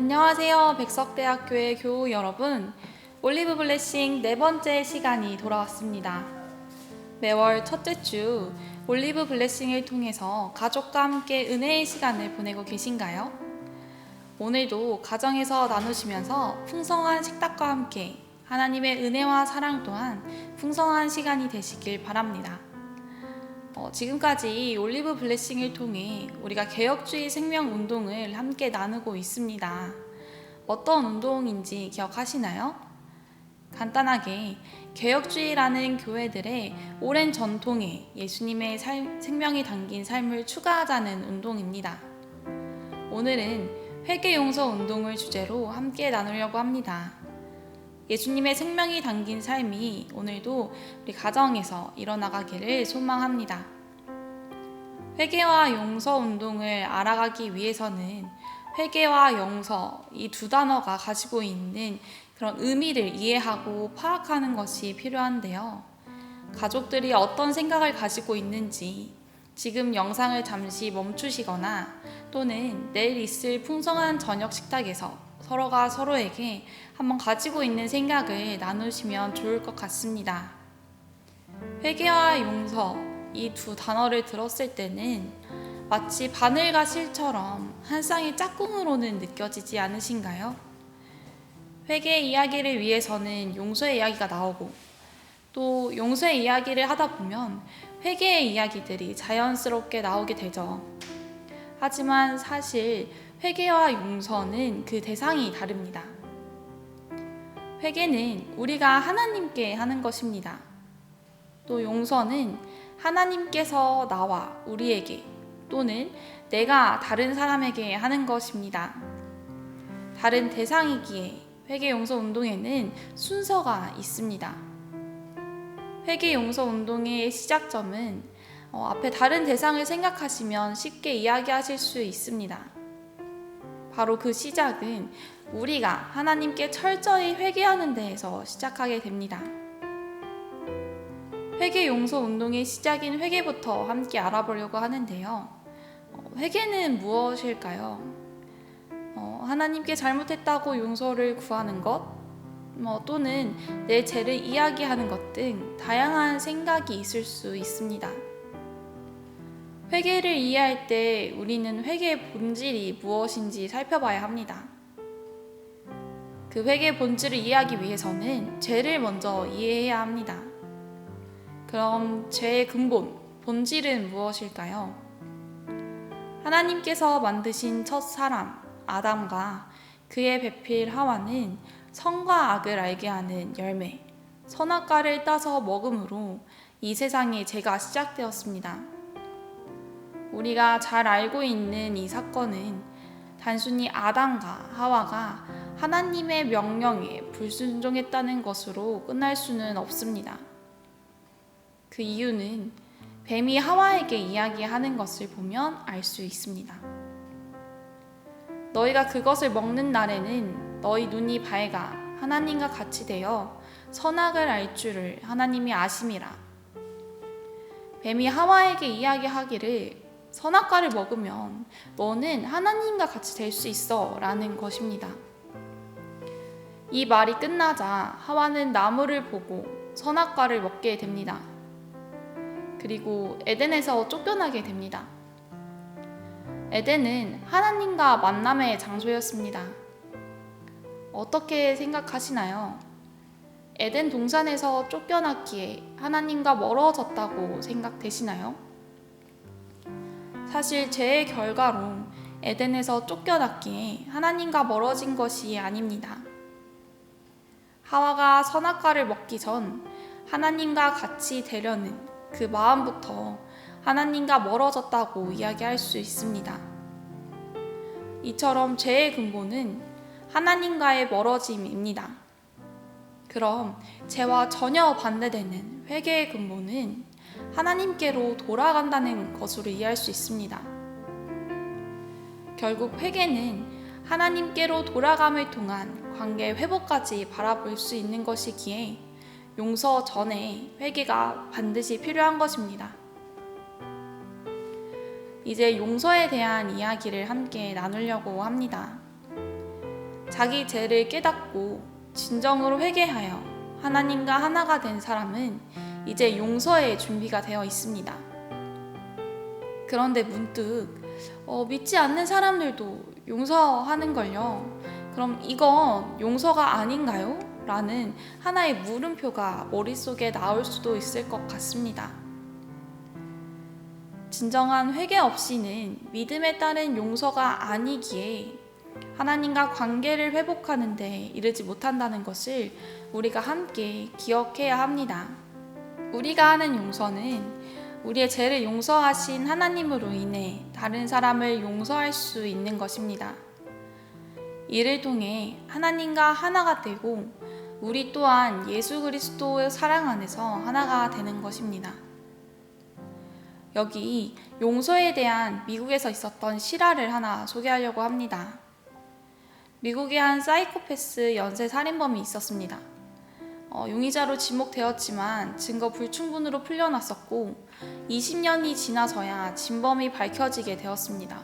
안녕하세요. 백석대학교의 교우 여러분. 올리브 블레싱 네 번째 시간이 돌아왔습니다. 매월 첫째 주 올리브 블레싱을 통해서 가족과 함께 은혜의 시간을 보내고 계신가요? 오늘도 가정에서 나누시면서 풍성한 식탁과 함께 하나님의 은혜와 사랑 또한 풍성한 시간이 되시길 바랍니다. 지금까지 올리브 블레싱을 통해 우리가 개혁주의 생명운동을 함께 나누고 있습니다. 어떤 운동인지 기억하시나요? 간단하게 개혁주의라는 교회들의 오랜 전통에 예수님의 생명이 담긴 삶을 추가하자는 운동입니다. 오늘은 회개용서 운동을 주제로 함께 나누려고 합니다. 예수님의 생명이 담긴 삶이 오늘도 우리 가정에서 일어나가기를 소망합니다. 회개와 용서 운동을 알아가기 위해서는 회개와 용서 이 두 단어가 가지고 있는 그런 의미를 이해하고 파악하는 것이 필요한데요. 가족들이 어떤 생각을 가지고 있는지 지금 영상을 잠시 멈추시거나 또는 내일 있을 풍성한 저녁 식탁에서 서로가 서로에게 한번 가지고 있는 생각을 나누시면 좋을 것 같습니다. 회개와 용서 이 두 단어를 들었을 때는 마치 바늘과 실처럼 한 쌍의 짝꿍으로는 느껴지지 않으신가요? 회개의 이야기를 위해서는 용서의 이야기가 나오고 또 용서의 이야기를 하다 보면 회개의 이야기들이 자연스럽게 나오게 되죠. 하지만 사실 회개와 용서는 그 대상이 다릅니다. 회개는 우리가 하나님께 하는 것입니다. 또 용서는 하나님께서 나와 우리에게 또는 내가 다른 사람에게 하는 것입니다. 다른 대상이기에 회개 용서 운동에는 순서가 있습니다. 회개 용서 운동의 시작점은 앞에 다른 대상을 생각하시면 쉽게 이야기하실 수 있습니다. 바로 그 시작은 우리가 하나님께 철저히 회개하는 데에서 시작하게 됩니다. 회개 용서 운동의 시작인 회개부터 함께 알아보려고 하는데요. 회개는 무엇일까요? 하나님께 잘못했다고 용서를 구하는 것, 또는 내 죄를 이야기하는 것 등 다양한 생각이 있을 수 있습니다. 회개를 이해할 때 우리는 회개의 본질이 무엇인지 살펴봐야 합니다. 그 회개의 본질을 이해하기 위해서는 죄를 먼저 이해해야 합니다. 그럼 죄의 근본, 본질은 무엇일까요? 하나님께서 만드신 첫 사람, 아담과 그의 배필 하와는 선과 악을 알게 하는 열매, 선악과를 따서 먹음으로 이 세상에 죄가 시작되었습니다. 우리가 잘 알고 있는 이 사건은 단순히 아담과 하와가 하나님의 명령에 불순종했다는 것으로 끝날 수는 없습니다. 그 이유는 뱀이 하와에게 이야기하는 것을 보면 알 수 있습니다. 너희가 그것을 먹는 날에는 너희 눈이 밝아 하나님과 같이 되어 선악을 알 줄을 하나님이 아심이라. 뱀이 하와에게 이야기하기를 선악과를 먹으면 너는 하나님과 같이 될 수 있어 라는 것입니다. 이 말이 끝나자 하와는 나무를 보고 선악과를 먹게 됩니다. 그리고 에덴에서 쫓겨나게 됩니다. 에덴은 하나님과 만남의 장소였습니다. 어떻게 생각하시나요? 에덴 동산에서 쫓겨났기에 하나님과 멀어졌다고 생각되시나요? 사실 죄의 결과로 에덴에서 쫓겨났기에 하나님과 멀어진 것이 아닙니다. 하와가 선악과를 먹기 전 하나님과 같이 되려는 그 마음부터 하나님과 멀어졌다고 이야기할 수 있습니다. 이처럼 죄의 근본은 하나님과의 멀어짐입니다. 그럼 죄와 전혀 반대되는 회개의 근본은 하나님께로 돌아간다는 것으로 이해할 수 있습니다. 결국 회개는 하나님께로 돌아감을 통한 관계 회복까지 바라볼 수 있는 것이기에 용서 전에 회개가 반드시 필요한 것입니다. 이제 용서에 대한 이야기를 함께 나누려고 합니다. 자기 죄를 깨닫고 진정으로 회개하여 하나님과 하나가 된 사람은 이제 용서의 준비가 되어 있습니다. 그런데 문득 믿지 않는 사람들도 용서하는 걸요. 그럼 이건 용서가 아닌가요? 라는 하나의 물음표가 머릿속에 나올 수도 있을 것 같습니다. 진정한 회개 없이는 믿음에 따른 용서가 아니기에 하나님과 관계를 회복하는 데 이르지 못한다는 것을 우리가 함께 기억해야 합니다. 우리가 하는 용서는 우리의 죄를 용서하신 하나님으로 인해 다른 사람을 용서할 수 있는 것입니다. 이를 통해 하나님과 하나가 되고 우리 또한 예수 그리스도의 사랑 안에서 하나가 되는 것입니다. 여기 용서에 대한 미국에서 있었던 실화를 하나 소개하려고 합니다. 미국에 한 사이코패스 연쇄 살인범이 있었습니다. 용의자로 지목되었지만 증거 불충분으로 풀려났었고 20년이 지나서야 진범이 밝혀지게 되었습니다.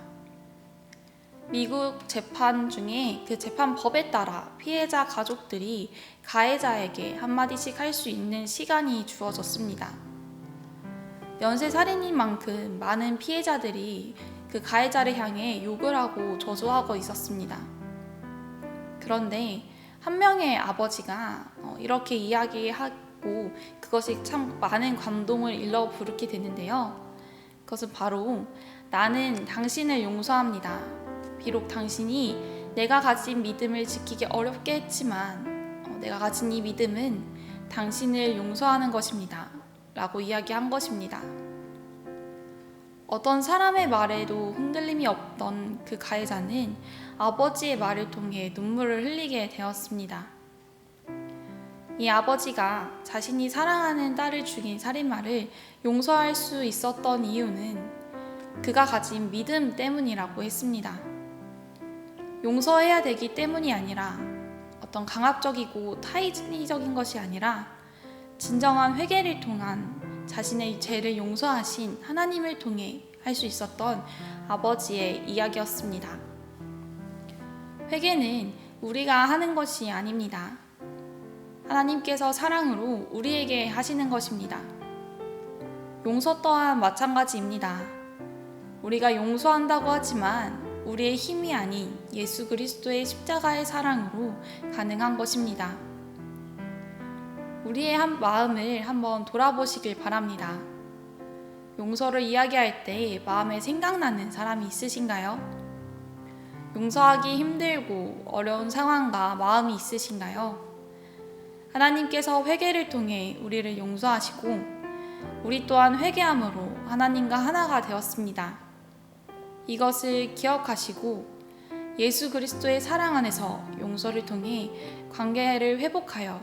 미국 재판 중에 그 재판법에 따라 피해자 가족들이 가해자에게 한마디씩 할 수 있는 시간이 주어졌습니다. 연쇄살인인 만큼 많은 피해자들이 그 가해자를 향해 욕을 하고 저주하고 있었습니다. 그런데 한 명의 아버지가 이렇게 이야기하고 그것이 참 많은 감동을 일러부르게 되는데요. 그것은 바로 나는 당신을 용서합니다. 비록 당신이 내가 가진 믿음을 지키기 어렵게 했지만 내가 가진 이 믿음은 당신을 용서하는 것입니다. 라고 이야기한 것입니다. 어떤 사람의 말에도 흔들림이 없던 그 가해자는 아버지의 말을 통해 눈물을 흘리게 되었습니다. 이 아버지가 자신이 사랑하는 딸을 죽인 살인마를 용서할 수 있었던 이유는 그가 가진 믿음 때문이라고 했습니다. 용서해야 되기 때문이 아니라 어떤 강압적이고 타인적인 것이 아니라 진정한 회개를 통한 자신의 죄를 용서하신 하나님을 통해 할 수 있었던 아버지의 이야기였습니다. 회개는 우리가 하는 것이 아닙니다. 하나님께서 사랑으로 우리에게 하시는 것입니다. 용서 또한 마찬가지입니다. 우리가 용서한다고 하지만 우리의 힘이 아닌 예수 그리스도의 십자가의 사랑으로 가능한 것입니다. 우리의 마음을 한번 돌아보시길 바랍니다. 용서를 이야기할 때 마음에 생각나는 사람이 있으신가요? 용서하기 힘들고 어려운 상황과 마음이 있으신가요? 하나님께서 회개를 통해 우리를 용서하시고 우리 또한 회개함으로 하나님과 하나가 되었습니다. 이것을 기억하시고 예수 그리스도의 사랑 안에서 용서를 통해 관계를 회복하여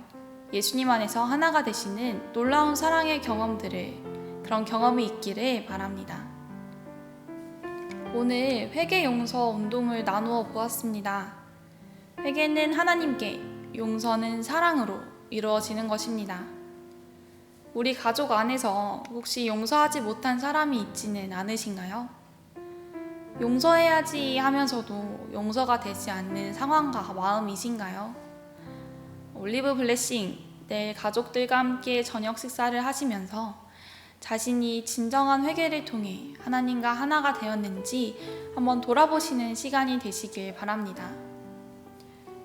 예수님 안에서 하나가 되시는 놀라운 사랑의 그런 경험이 있기를 바랍니다. 오늘 회개 용서 운동을 나누어 보았습니다. 회개는 하나님께, 용서는 사랑으로 이루어지는 것입니다. 우리 가족 안에서 혹시 용서하지 못한 사람이 있지는 않으신가요? 용서해야지 하면서도 용서가 되지 않는 상황과 마음이신가요? 올리브 블레싱, 내일 가족들과 함께 저녁 식사를 하시면서 자신이 진정한 회개를 통해 하나님과 하나가 되었는지 한번 돌아보시는 시간이 되시길 바랍니다.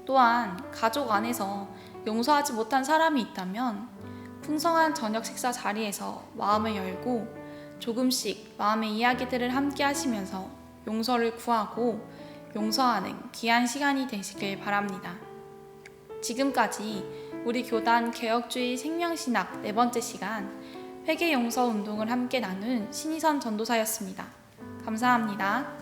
또한 가족 안에서 용서하지 못한 사람이 있다면 풍성한 저녁 식사 자리에서 마음을 열고 조금씩 마음의 이야기들을 함께 하시면서 용서를 구하고 용서하는 귀한 시간이 되시길 바랍니다. 지금까지 우리 교단 개혁주의 생명신학 4번째 시간 회개 용서 운동을 함께 나눈 신희선 전도사였습니다. 감사합니다.